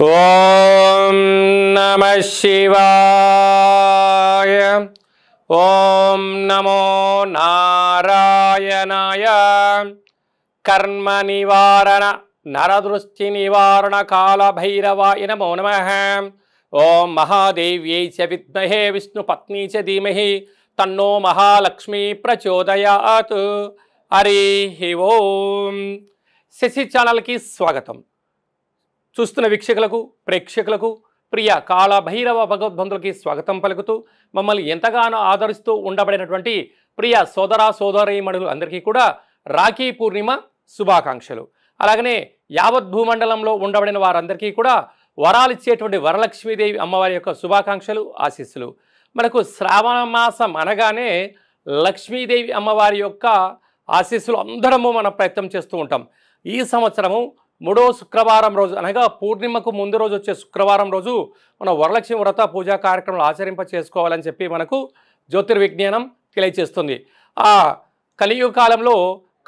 ఓం నమః శివాయ. ఓం నమో నారాయణాయ. కర్మ నివారణ నరదృష్టి నివారణ కాల భైరవాయ నమో నమః. ఓం మహాదేవ్యై చ విద్మహే విష్ణుపత్ని చ ధీమహి తన్నో మహాలక్ష్మి ప్రచోదయాత్. హరి ఓం. శశి ఛానల్కి స్వాగతం. చూస్తున్న వీక్షకులకు ప్రేక్షకులకు ప్రియ కాళ భైరవ భగవద్బంధులకి స్వాగతం పలుకుతూ మమ్మల్ని ఎంతగానో ఆదరిస్తూ ఉండబడినటువంటి ప్రియ సోదర సోదరీమణులు అందరికీ కూడా రాఖీ పూర్ణిమ శుభాకాంక్షలు. అలాగనే యావత్ భూమండలంలో ఉండబడిన వారందరికీ కూడా వరాలు ఇచ్చేటువంటి వరలక్ష్మీదేవి అమ్మవారి యొక్క శుభాకాంక్షలు ఆశీస్సులు. మనకు శ్రావణ మాసం అనగానే లక్ష్మీదేవి అమ్మవారి యొక్క ఆశీస్సులు అందరము మనం ప్రయత్నం చేస్తూ ఉంటాం. ఈ సంవత్సరము 3వ శుక్రవారం రోజు అనగా పూర్ణిమకు ముందు రోజు వచ్చే శుక్రవారం రోజు మన వరలక్ష్మి వ్రత పూజా కార్యక్రమాలు ఆచరింప చేసుకోవాలని చెప్పి మనకు జ్యోతిర్విజ్ఞానం తెలియజేస్తుంది. ఆ కలియుగ కాలంలో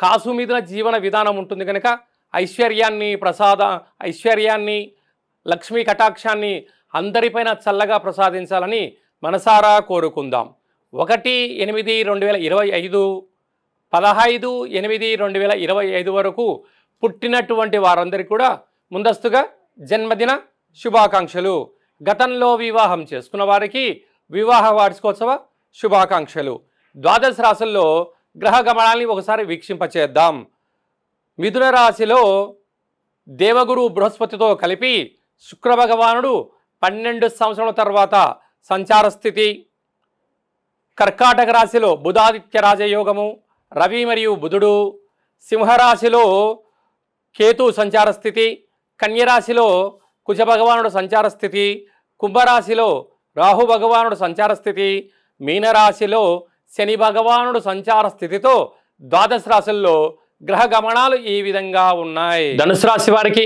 కాసు మీద జీవన విధానం ఉంటుంది కనుక ఐశ్వర్యాన్ని లక్ష్మీ కటాక్షాన్ని అందరిపైన చల్లగా ప్రసాదించాలని మనసారా కోరుకుందాం. 1/8/2025 15/8/2025 వరకు పుట్టినటువంటి వారందరికీ కూడా ముందస్తుగా జన్మదిన శుభాకాంక్షలు. గతంలో వివాహం చేసుకున్న వారికి వివాహ వార్షికోత్సవ శుభాకాంక్షలు. ద్వాదశ రాశుల్లో గ్రహ గమనాల్ని ఒకసారి వీక్షింపచేద్దాం. మిథున రాశిలో దేవగురు బృహస్పతితో కలిపి శుక్ర భగవానుడు 12 సంవత్సరాల తర్వాత సంచార స్థితి. కర్కాటక రాశిలో బుధాదిత్య రాజయోగము, రవి మరియు బుధుడు. సింహరాశిలో కేతు సంచార స్థితి. కన్యరాశిలో కుజ భగవానుడు సంచార స్థితి. కుంభరాశిలో రాహు భగవానుడు సంచార స్థితి. మీనరాశిలో శని భగవానుడు సంచార స్థితితో ద్వాదశ రాశుల్లో గ్రహ గమనాలు ఈ విధంగా ఉన్నాయి. ధనుసు రాశి వారికి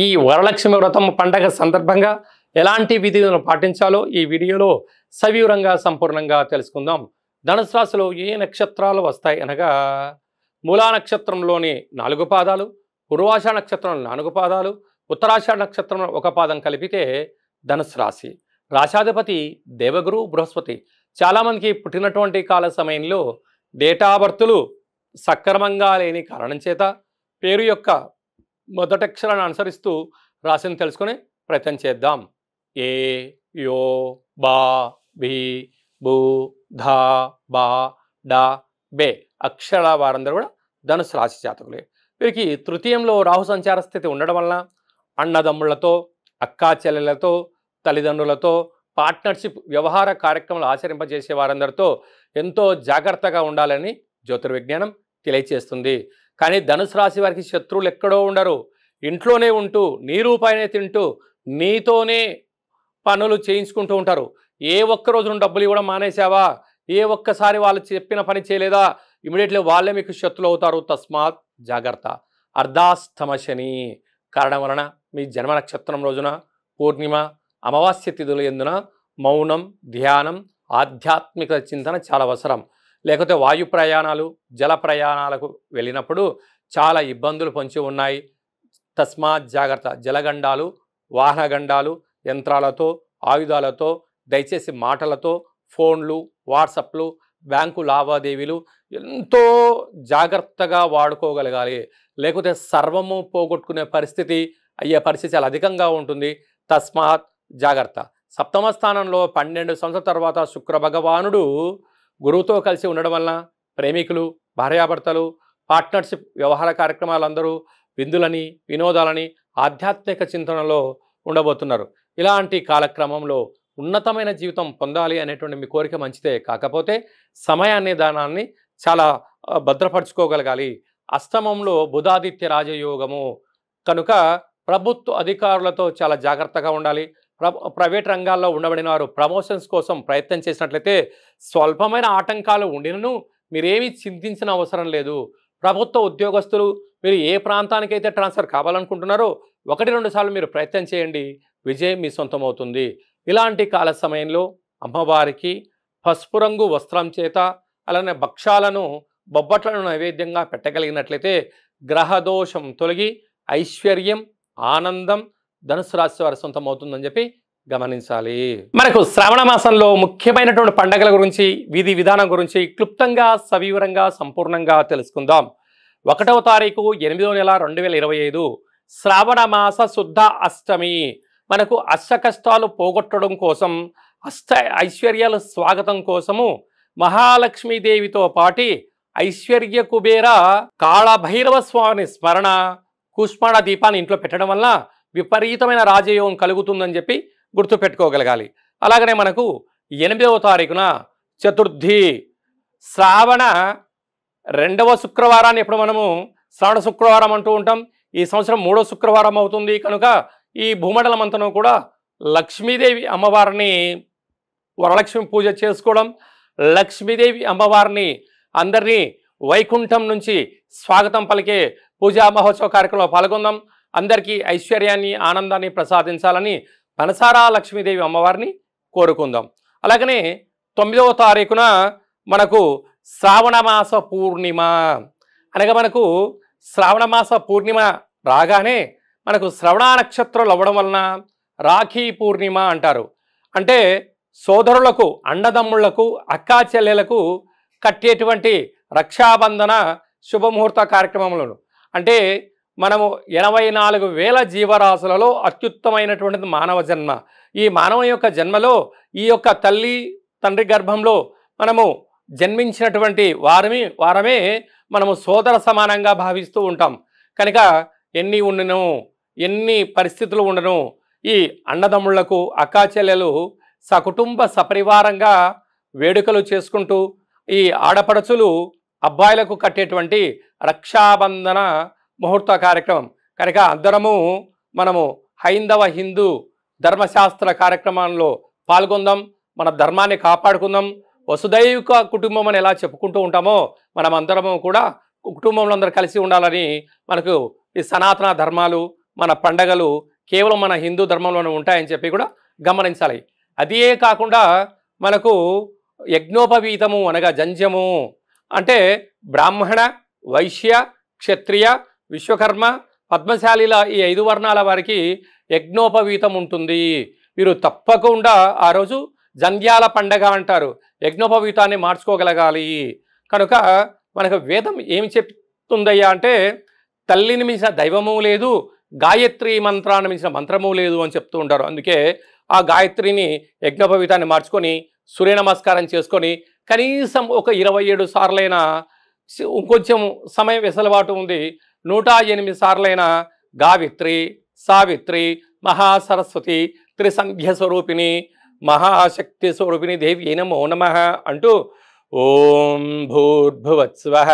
ఈ వరలక్ష్మి వ్రతం పండగ సందర్భంగా ఎలాంటి విధులను పాటించాలో ఈ వీడియోలో సవివరంగా సంపూర్ణంగా తెలుసుకుందాం. ధనుసు రాశిలో ఏ నక్షత్రాలు వస్తాయి అనగా మూలా నక్షత్రంలోని 4 పాదాలు, పూర్వాషాఢ నక్షత్రంలో 4 పాదాలు, ఉత్తరాషాఢ నక్షత్రంలో 1 పాదం కలిపితే ధనుసు రాశి. రాశాధిపతి దేవగురు బృహస్పతి. చాలామందికి పుట్టినటువంటి కాల సమయంలో డేటా బర్తులు సక్రమంగా లేని కారణం చేత పేరు యొక్క మొదటి అక్షరాన్ని అనుసరిస్తూ రాశిని తెలుసుకునే ప్రయత్నం చేద్దాం. ఏ, యో, బా, బి, బు, ధా, బా, డా, బే అక్షరాల వారందరూ కూడా ధనుసు రాశి జాతకులే. వీరికి తృతీయంలో రాహు సంచార స్థితి ఉండడం వలన అన్నదమ్ముళ్లతో, అక్కా చెల్లెలతో, తల్లిదండ్రులతో పార్ట్నర్షిప్ వ్యవహార కార్యక్రమాలు ఆచరింపజేసే వారందరితో ఎంతో జాగ్రత్తగా ఉండాలని జ్యోతిర్విజ్ఞానం తెలియచేస్తుంది. కానీ ధనుసు రాశి వారికి శత్రువులు ఎక్కడో ఉండరు. ఇంట్లోనే ఉంటూ నీ రూపాయనే తింటూ నీతోనే పనులు చేయించుకుంటూ ఉంటారు. ఏ ఒక్క రోజున డబ్బులు ఇవ్వడం మానేశావా, ఏ ఒక్కసారి వాళ్ళు చెప్పిన పని చేయలేదా, ఇమీడియట్లీ వాళ్ళే మీకు శత్రులు అవుతారు. తస్మాత్ జాగ్రత్త. అర్ధాష్టమ శని కారణం వలన మీ జన్మ నక్షత్రం రోజున పూర్ణిమ అమావాస్య తిథుల యందున మౌనం, ధ్యానం, ఆధ్యాత్మిక చింతన చాలా అవసరం. లేకపోతే వాయు ప్రయాణాలు, జల ప్రయాణాలకు వెళ్ళినప్పుడు చాలా ఇబ్బందులు పొంచి ఉన్నాయి. తస్మాత్ జాగ్రత్త. జలగండాలు, వాహనగండాలు, యంత్రాలతో, ఆయుధాలతో, దయచేసి మాటలతో, ఫోన్లు, వాట్సాప్లు, బ్యాంకు లావాదేవీలు ఎంతో జాగ్రత్తగా వాడుకోగలగాలి. లేకపోతే సర్వము పోగొట్టుకునే పరిస్థితి అయ్యే పరిస్థితి చాలా అధికంగా ఉంటుంది. తస్మాత్ జాగ్రత్త. సప్తమ స్థానంలో 12 సంవత్సరాల తర్వాత శుక్ర భగవానుడు గురువుతో కలిసి ఉండడం వలన ప్రేమికులు, భార్యాభర్తలు, పార్ట్నర్షిప్ వ్యవహార కార్యక్రమాలందరూ విందులని, వినోదాలని, ఆధ్యాత్మిక చింతనలో ఉండబోతున్నారు. ఇలాంటి కాలక్రమంలో ఉన్నతమైన జీవితం పొందాలి అనేటువంటి మీ కోరిక మంచిదే. కాకపోతే సమయాన్ని, దానాన్ని చాలా భద్రపరచుకోగలగాలి. అష్టమంలో బుధాదిత్య రాజయోగము కనుక ప్రభుత్వ అధికారులతో చాలా జాగ్రత్తగా ఉండాలి. ప్రైవేట్ రంగాల్లో ఉండబడిన వారు ప్రమోషన్స్ కోసం ప్రయత్నం చేసినట్లయితే స్వల్పమైన ఆటంకాలు ఉండినను మీరేమీ చింతించిన అవసరం లేదు. ప్రభుత్వ ఉద్యోగస్తులు మీరు ఏ ప్రాంతానికైతే ట్రాన్స్ఫర్ కావాలనుకుంటున్నారో 1-2 సార్లు మీరు ప్రయత్నం చేయండి. విజయం మీ సొంతమవుతుంది. ఇలాంటి కాల సమయంలో అమ్మవారికి పసుపు రంగు వస్త్రం చేత అలానే భక్షాలను బొబ్బట్లను నైవేద్యంగా పెట్టగలిగినట్లయితే గ్రహదోషం తొలగి ఐశ్వర్యం ఆనందం ధనుసు రాశి వారి సొంతం అవుతుందని చెప్పి గమనించాలి. మనకు శ్రావణ మాసంలో ముఖ్యమైనటువంటి పండగల గురించి విధి విధానం గురించి క్లుప్తంగా సవివరంగా సంపూర్ణంగా తెలుసుకుందాం. 1వ తారీఖు 8వ నెల 2025 శ్రావణ మాస శుద్ధ అష్టమి. మనకు అష్ట కష్టాలు పోగొట్టడం కోసం అష్ట ఐశ్వర్యాల స్వాగతం కోసము మహాలక్ష్మీదేవితో పాటి ఐశ్వర్య కుబేర కాళభైరవ స్వామిని స్మరణ కుష్మాణ దీపాన్ని ఇంట్లో పెట్టడం వల్ల విపరీతమైన రాజయోగం కలుగుతుందని చెప్పి గుర్తుపెట్టుకోగలగాలి. అలాగనే మనకు 8వ తారీఖున చతుర్థి శ్రావణ 2వ శుక్రవారాన్ని ఇప్పుడు మనము శ్రావణ శుక్రవారం అంటూ ఉంటాం. ఈ సంవత్సరం 3వ శుక్రవారం అవుతుంది కనుక ఈ భూమండలం అంతను కూడా లక్ష్మీదేవి అమ్మవారిని వరలక్ష్మి పూజ చేసుకోవడం, లక్ష్మీదేవి అమ్మవారిని అందరినీ వైకుంఠం నుంచి స్వాగతం పలికే పూజా మహోత్సవ కార్యక్రమంలో పాల్గొందాం. అందరికీ ఐశ్వర్యాన్ని ఆనందాన్ని ప్రసాదించాలని మనసారా లక్ష్మీదేవి అమ్మవారిని కోరుకుందాం. అలాగనే 9వ తారీఖున మనకు శ్రావణమాస పూర్ణిమ. అనగా మనకు శ్రావణమాస పూర్ణిమ రాగానే మనకు శ్రవణ నక్షత్రాలు అవ్వడం వలన రాఖీ పూర్ణిమ అంటారు. అంటే సోదరులకు అన్నదమ్ముళ్లకు అక్కా చెల్లెలకు కట్టేటువంటి రక్షాబంధన శుభముహూర్త కార్యక్రమములను అంటే మనము 84,000 జీవరాశులలో అత్యుత్తమైనటువంటిది మానవ జన్మ. ఈ మానవ యొక్క జన్మలో ఈ యొక్క తల్లి తండ్రి గర్భంలో మనము జన్మించినటువంటి వారమే మనము సోదర సమానంగా భావిస్తూ ఉంటాం. కనుక ఎన్ని ఉండను ఎన్ని పరిస్థితులు ఉండను ఈ అన్నదమ్ముళ్లకు అక్కా చెల్లెలు సకుటుంబ సపరివారంగా వేడుకలు చేసుకుంటూ ఈ ఆడపడుచులు అబ్బాయిలకు కట్టేటువంటి రక్షాబంధన ముహూర్త కార్యక్రమం. కనుక అందరము మనము హైందవ హిందూ ధర్మశాస్త్ర కార్యక్రమాల్లో పాల్గొందాం, మన ధర్మాన్ని కాపాడుకుందాం. వసుదైవిక కుటుంబం అని ఎలా చెప్పుకుంటూ ఉంటామో మనం అందరము కూడా కుటుంబంలో అందరూ కలిసి ఉండాలని మనకు ఈ సనాతన ధర్మాలు మన పండగలు కేవలం మన హిందూ ధర్మంలోనే ఉంటాయని చెప్పి కూడా గమనించాలి. అదే కాకుండా మనకు యజ్ఞోపవీతము అనగా జంధ్యము అంటే బ్రాహ్మణ వైశ్య క్షత్రియ విశ్వకర్మ పద్మశాలిల ఈ 5 వర్ణాల వారికి యజ్ఞోపవీతం ఉంటుంది. వీరు తప్పకుండా ఆ రోజు జంధ్యాల పండగ అంటారు. యజ్ఞోపవీతాన్ని మార్చుకోగలగాలి. కనుక మనకు వేదం ఏమి చెప్తుందయ్యా అంటే తల్లిని మించిన దైవము లేదు, గాయత్రి మంత్రాన్ని మించిన మంత్రము లేదు అని చెప్తూ ఉంటారు. అందుకే ఆ గాయత్రిని యజ్ఞోపవీతాన్ని మార్చుకొని సూర్య నమస్కారం చేసుకొని కనీసం ఒక 27 సార్లైనా ఇంకొంచెం సమయం వెసలుబాటు ఉంది 108 సార్లైనా గావిత్రి సావిత్రి మహాసరస్వతి త్రిసంధ్య స్వరూపిణి మహాశక్తి స్వరూపిణి దేవి నమో నమః అంటూ ఓం భూర్భువత్స్వః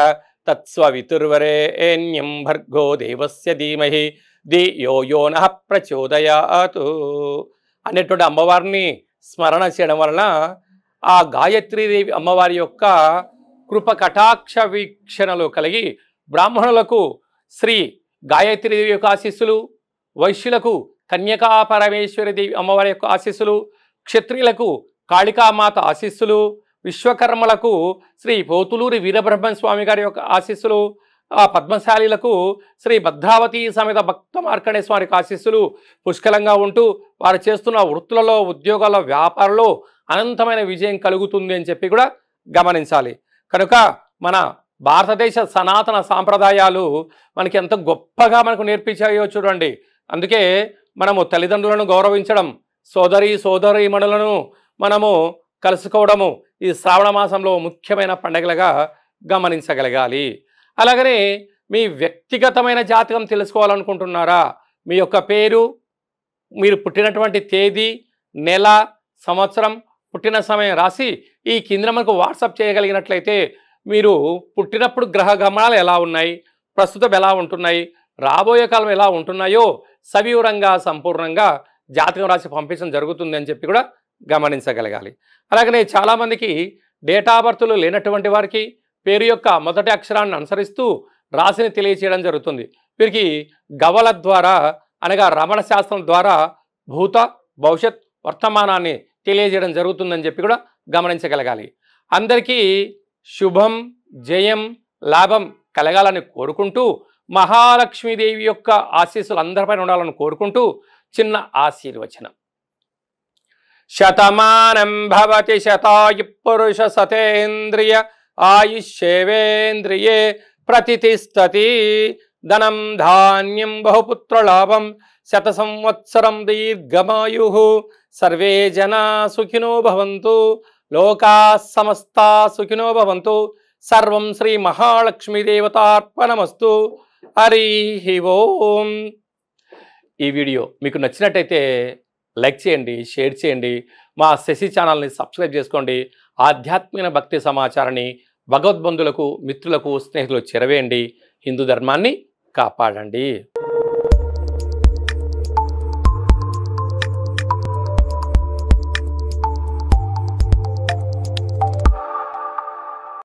తత్స్వవితుర్వరేణ్యం భర్గో దేవస్య ధీమహి ధియో యో నః ప్రచోదయాత్ అనేటువంటి అమ్మవారిని స్మరణ చేయడం వలన ఆ గాయత్రీదేవి అమ్మవారి యొక్క కృప కటాక్ష వీక్షణలు కలిగి బ్రాహ్మణులకు శ్రీ గాయత్రీదేవి యొక్క ఆశీస్సులు, వైశ్యులకు కన్యకా పరమేశ్వరి దేవి అమ్మవారి యొక్క ఆశీస్సులు, క్షత్రియులకు కాళికామాత ఆశీస్సులు, విశ్వకర్మలకు శ్రీ పోతులూరి వీరబ్రహ్మ స్వామి గారి యొక్క ఆశీస్సులు, ఆ పద్మశాలిలకు శ్రీ భద్రావతి సమేత భక్త మార్కండేయ స్వామి ఆశీస్సులు పుష్కలంగా ఉంటూ వారు చేస్తున్న వృత్తులలో ఉద్యోగాల వ్యాపారంలో అనంతమైన విజయం కలుగుతుంది అని చెప్పి కూడా గమనించాలి. కనుక మన భారతదేశ సనాతన సాంప్రదాయాలు మనకి ఎంత గొప్పగా మనకు నేర్పించాయో చూడండి. అందుకే మనము తల్లిదండ్రులను గౌరవించడం, సోదరీమణులను మనము కలుసుకోవడము ఈ శ్రావణ మాసంలో ముఖ్యమైన పండుగలుగా గమనించగలగాలి. అలాగనే మీ వ్యక్తిగతమైన జాతకం తెలుసుకోవాలనుకుంటున్నారా? మీ యొక్క పేరు, మీరు పుట్టినటువంటి తేదీ, నెల, సంవత్సరం, పుట్టిన సమయం రాసి ఈ కింద మనకు వాట్సాప్ చేయగలిగినట్లయితే మీరు పుట్టినప్పుడు గ్రహ గమనాలు ఎలా ఉన్నాయి, ప్రస్తుతం ఎలా ఉంటున్నాయి, రాబోయే కాలం ఎలా ఉంటున్నాయో సవివరంగా సంపూర్ణంగా జాతకం రాసి పంపించడం జరుగుతుంది అని చెప్పి కూడా గమనించగలగాలి. అలాగనే చాలామందికి డేట్ ఆఫ్ బర్త్లు లేనటువంటి వారికి పేరు యొక్క మొదటి అక్షరాన్ని అనుసరిస్తూ రాశిని తెలియచేయడం జరుగుతుంది. వీరికి గవల ద్వారా అనగా రమణ శాస్త్రం ద్వారా భూత భవిష్యత్ వర్తమానాన్ని తెలియజేయడం జరుగుతుందని చెప్పి కూడా గమనించగలగాలి. అందరికీ శుభం, జయం, లాభం కలగాలని కోరుకుంటూ మహాలక్ష్మీదేవి యొక్క ఆశీస్సులు అందరిపైన ఉండాలని కోరుకుంటూ చిన్న ఆశీర్వచనం. శతమానం భవతి శతాయు పురుష సతేంద్రియ ఆయుష్యేవేంద్రియే ప్రతిష్టతి. ధనం ధాన్యం బహుపుత్రలాభం శత సంవత్సరం దీర్ఘమాయు. సర్వే జనా సుఖినో భవంతు. లోకా సమస్తా సుఖినో భవంతు. సర్వం శ్రీ మహాలక్ష్మీదేవతార్పణమస్తు. హరి ఓం. ఈ వీడియో మీకు నచ్చినట్టయితే లైక్ చేయండి, షేర్ చేయండి. మా శశి ఛానల్ని సబ్స్క్రైబ్ చేసుకోండి. ఆధ్యాత్మిక భక్తి సమాచారాన్ని భగవద్బంధులకు, మిత్రులకు, స్నేహితులకు చేరవేయండి. హిందూ ధర్మాన్ని కాపాడండి.